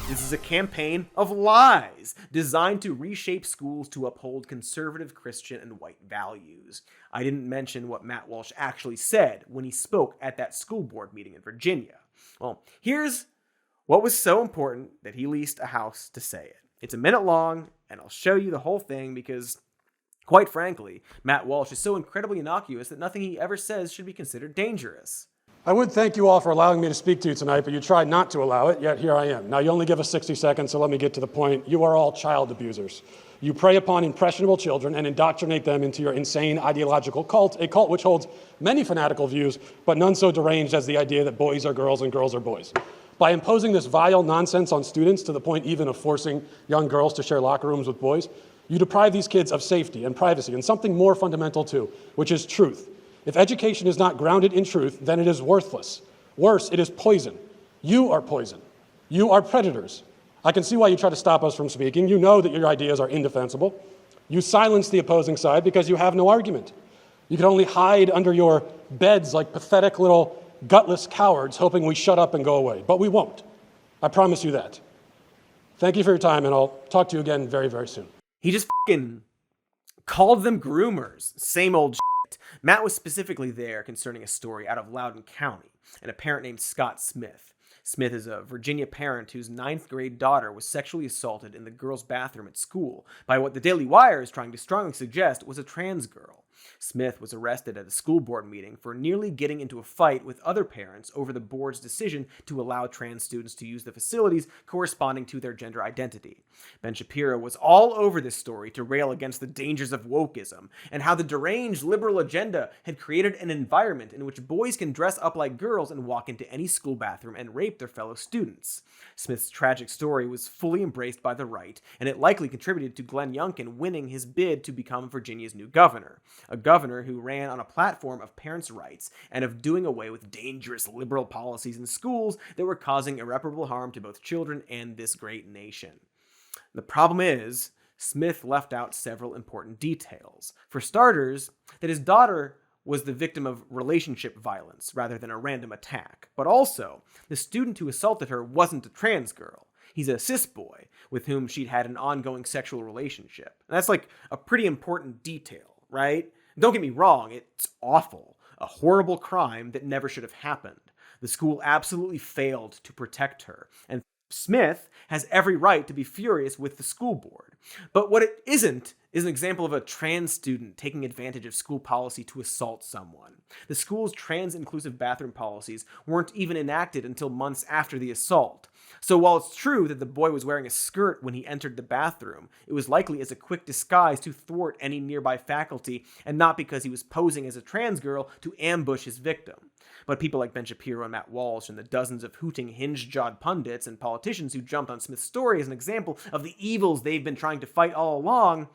This is a campaign of lies designed to reshape schools to uphold conservative Christian and white values. I didn't mention what Matt Walsh actually said when he spoke at that school board meeting in Virginia. Well, here's what was so important that he leased a house to say it. It's a minute long, and I'll show you the whole thing because, quite frankly, Matt Walsh is so incredibly innocuous that nothing he ever says should be considered dangerous. I would thank you all for allowing me to speak to you tonight, but you tried not to allow it, yet here I am. Now, you only give us 60 seconds, so let me get to the point. You are all child abusers. You prey upon impressionable children and indoctrinate them into your insane ideological cult, a cult which holds many fanatical views, but none so deranged as the idea that boys are girls and girls are boys. By imposing this vile nonsense on students to the point even of forcing young girls to share locker rooms with boys, you deprive these kids of safety and privacy and something more fundamental too, which is truth. If education is not grounded in truth, then it is worthless. Worse, it is poison. You are poison. You are predators. I can see why you try to stop us from speaking. You know that your ideas are indefensible. You silence the opposing side because you have no argument. You can only hide under your beds like pathetic little gutless cowards hoping we shut up and go away. But we won't. I promise you that. Thank you for your time, and I'll talk to you again very, very soon. He just fucking called them groomers. Same old shit. Matt was specifically there concerning a story out of Loudoun County, and a parent named Scott Smith. Smith is a Virginia parent whose 9th grade daughter was sexually assaulted in the girls' bathroom at school by what the Daily Wire is trying to strongly suggest was a trans girl. Smith was arrested at a school board meeting for nearly getting into a fight with other parents over the board's decision to allow trans students to use the facilities corresponding to their gender identity. Ben Shapiro was all over this story to rail against the dangers of wokeism and how the deranged liberal agenda had created an environment in which boys can dress up like girls and walk into any school bathroom and rape their fellow students. Smith's tragic story was fully embraced by the right, and it likely contributed to Glenn Youngkin winning his bid to become Virginia's new governor. A governor who ran on a platform of parents' rights and of doing away with dangerous liberal policies in schools that were causing irreparable harm to both children and this great nation. The problem is, Smith left out several important details. For starters, that his daughter was the victim of relationship violence rather than a random attack. But also, the student who assaulted her wasn't a trans girl. He's a cis boy with whom she'd had an ongoing sexual relationship. And that's like a pretty important detail, right? Don't get me wrong, it's awful. A horrible crime that never should have happened. The school absolutely failed to protect her, and Smith has every right to be furious with the school board. But what it isn't is an example of a trans student taking advantage of school policy to assault someone. The school's trans-inclusive bathroom policies weren't even enacted until months after the assault. So while it's true that the boy was wearing a skirt when he entered the bathroom, it was likely as a quick disguise to thwart any nearby faculty and not because he was posing as a trans girl to ambush his victim. But people like Ben Shapiro and Matt Walsh and the dozens of hooting hinge-jawed pundits and politicians who jumped on Smith's story as an example of the evils they've been trying to fight all along,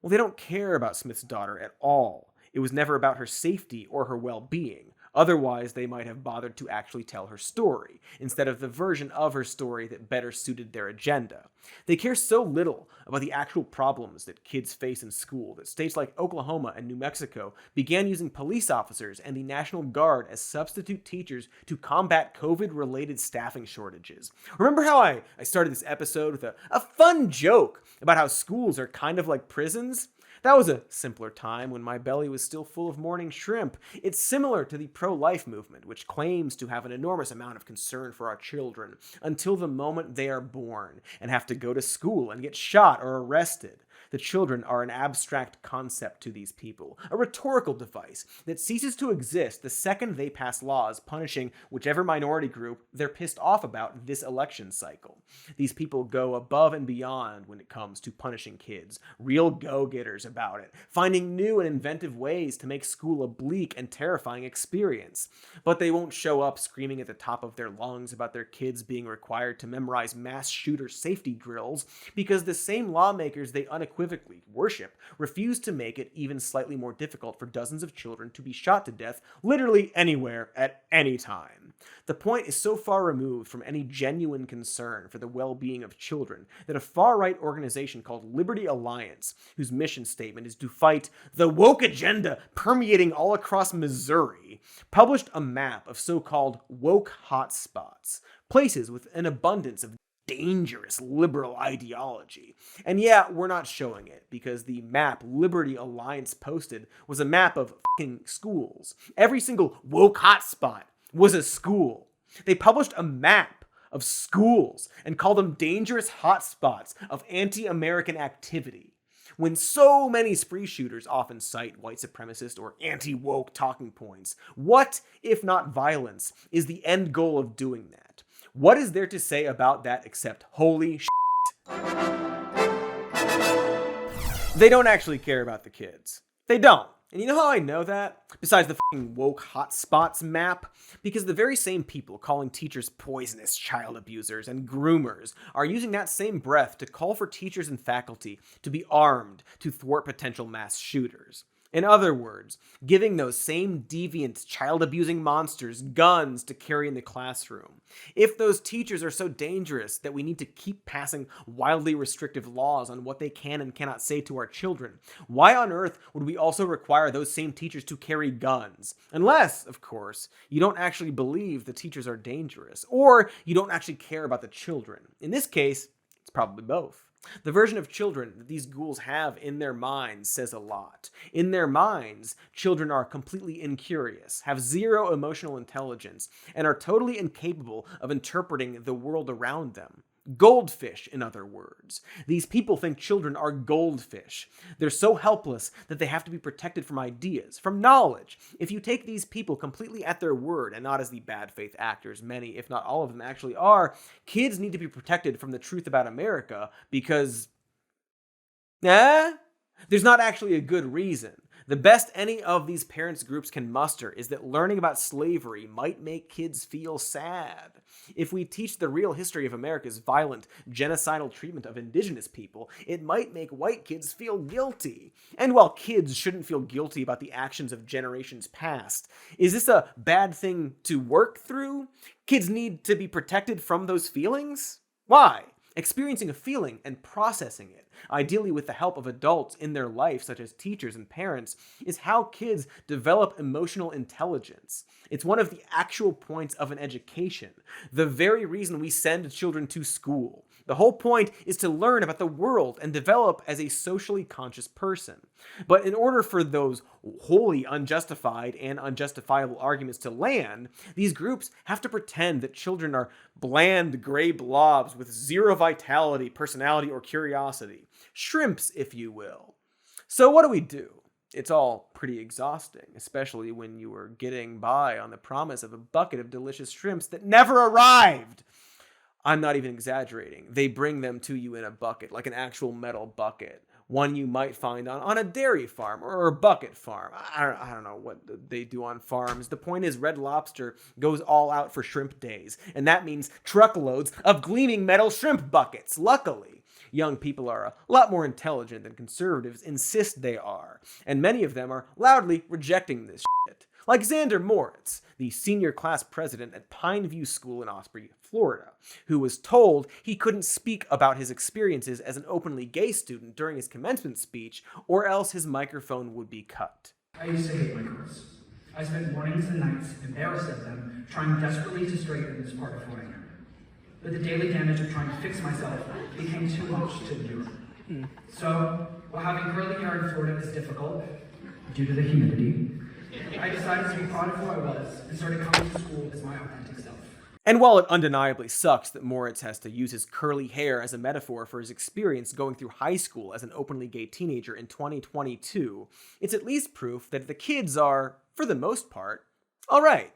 well, they don't care about Smith's daughter at all. It was never about her safety or her well-being. Otherwise, they might have bothered to actually tell her story, instead of the version of her story that better suited their agenda. They care so little about the actual problems that kids face in school that states like Oklahoma and New Mexico began using police officers and the National Guard as substitute teachers to combat COVID-related staffing shortages. Remember how I started this episode with a fun joke about how schools are kind of like prisons? That was a simpler time when my belly was still full of morning shrimp. It's similar to the pro-life movement, which claims to have an enormous amount of concern for our children until the moment they are born and have to go to school and get shot or arrested. The children are an abstract concept to these people, a rhetorical device that ceases to exist the second they pass laws punishing whichever minority group they're pissed off about this election cycle. These people go above and beyond when it comes to punishing kids, real go-getters about it, finding new and inventive ways to make school a bleak and terrifying experience. But they won't show up screaming at the top of their lungs about their kids being required to memorize mass shooter safety drills because the same lawmakers they unequivocally worship refuse to make it even slightly more difficult for dozens of children to be shot to death literally anywhere at any time. The point is so far removed from any genuine concern for the well-being of children that a far-right organization called Liberty Alliance, whose mission statement is to fight the woke agenda permeating all across Missouri, published a map of so-called woke hotspots, places with an abundance of dangerous liberal ideology. And yeah, we're not showing it because the map Liberty Alliance posted was a map of fucking schools. Every single woke hotspot was a school. They published a map of schools and called them dangerous hotspots of anti-American activity. When so many spree shooters often cite white supremacist or anti-woke talking points, what, if not violence, is the end goal of doing that? What is there to say about that except holy shit? They don't actually care about the kids. They don't. And you know how I know that? Besides the fucking woke hotspots map? Because the very same people calling teachers poisonous child abusers and groomers are using that same breath to call for teachers and faculty to be armed to thwart potential mass shooters. In other words, giving those same deviant, child-abusing monsters guns to carry in the classroom. If those teachers are so dangerous that we need to keep passing wildly restrictive laws on what they can and cannot say to our children, why on earth would we also require those same teachers to carry guns? Unless, of course, you don't actually believe the teachers are dangerous, or you don't actually care about the children. In this case, it's probably both. The version of children that these ghouls have in their minds says a lot. In their minds, children are completely incurious, have zero emotional intelligence, and are totally incapable of interpreting the world around them. Goldfish, in other words. These people think children are goldfish. They're so helpless that they have to be protected from ideas, from knowledge. If you take these people completely at their word, and not as the bad faith actors many, if not all of them actually are, kids need to be protected from the truth about America because, there's not actually a good reason. The best any of these parents' groups can muster is that learning about slavery might make kids feel sad. If we teach the real history of America's violent, genocidal treatment of indigenous people, it might make white kids feel guilty. And while kids shouldn't feel guilty about the actions of generations past, is this a bad thing to work through? Kids need to be protected from those feelings? Why? Experiencing a feeling and processing it, ideally with the help of adults in their life, such as teachers and parents, is how kids develop emotional intelligence. It's one of the actual points of an education, the very reason we send children to school. The whole point is to learn about the world and develop as a socially conscious person. But in order for those wholly unjustified and unjustifiable arguments to land, these groups have to pretend that children are bland gray blobs with zero vitality, personality, or curiosity. Shrimps, if you will. So what do? It's all pretty exhausting, especially when you are getting by on the promise of a bucket of delicious shrimps that never arrived. I'm not even exaggerating. They bring them to you in a bucket, like an actual metal bucket. One you might find on a dairy farm or a bucket farm. I don't know what they do on farms. The point is Red Lobster goes all out for shrimp days, and that means truckloads of gleaming metal shrimp buckets. Luckily, young people are a lot more intelligent than conservatives insist they are, and many of them are loudly rejecting this shit. Like Xander Moritz, the senior class president at Pineview School in Osprey, Florida, who was told he couldn't speak about his experiences as an openly gay student during his commencement speech, or else his microphone would be cut. I used to hate my girls. I spent mornings and nights embarrassed at them, trying desperately to straighten this part of who I am. But the daily damage of trying to fix myself became too much to endure. So, while having curly hair in Florida is difficult, due to the humidity, I decided to be proud of who I was and started coming to school as my authentic self. And while it undeniably sucks that Moritz has to use his curly hair as a metaphor for his experience going through high school as an openly gay teenager in 2022, it's at least proof that the kids are, for the most part, alright.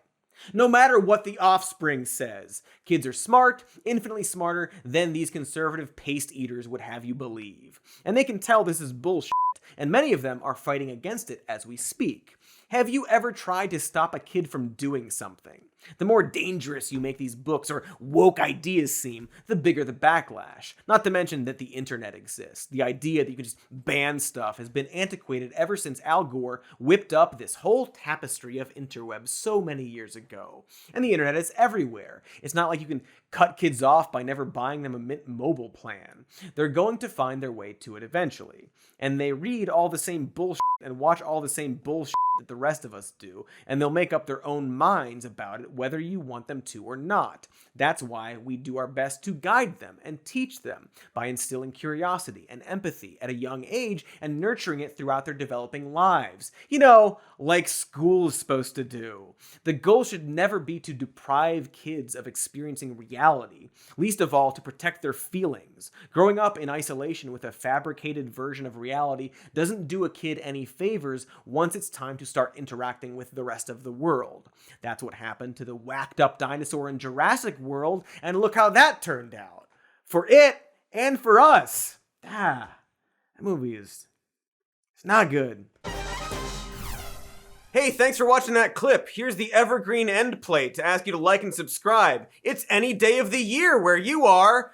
No matter what the offspring says, kids are smart, infinitely smarter than these conservative paste eaters would have you believe. And they can tell this is bullshit, and many of them are fighting against it as we speak. Have you ever tried to stop a kid from doing something? The more dangerous you make these books or woke ideas seem, the bigger the backlash. Not to mention that the internet exists. The idea that you can just ban stuff has been antiquated ever since Al Gore whipped up this whole tapestry of interwebs so many years ago. And the internet is everywhere. It's not like you can cut kids off by never buying them a Mint Mobile plan. They're going to find their way to it eventually. And they read all the same bullshit and watch all the same bullshit that the rest of us do, and they'll make up their own minds about it whether you want them to or not. That's why we do our best to guide them and teach them by instilling curiosity and empathy at a young age and nurturing it throughout their developing lives. You know, like school's supposed to do. The goal should never be to deprive kids of experiencing reality, least of all to protect their feelings. Growing up in isolation with a fabricated version of reality doesn't do a kid any favors once it's time to start interacting with the rest of the world. That's what happened to the whacked up dinosaur in Jurassic World, and look how that turned out. For it and for us. That movie it's not good. Hey, thanks for watching that clip. Here's the evergreen end plate to ask you to like and subscribe. It's any day of the year where you are.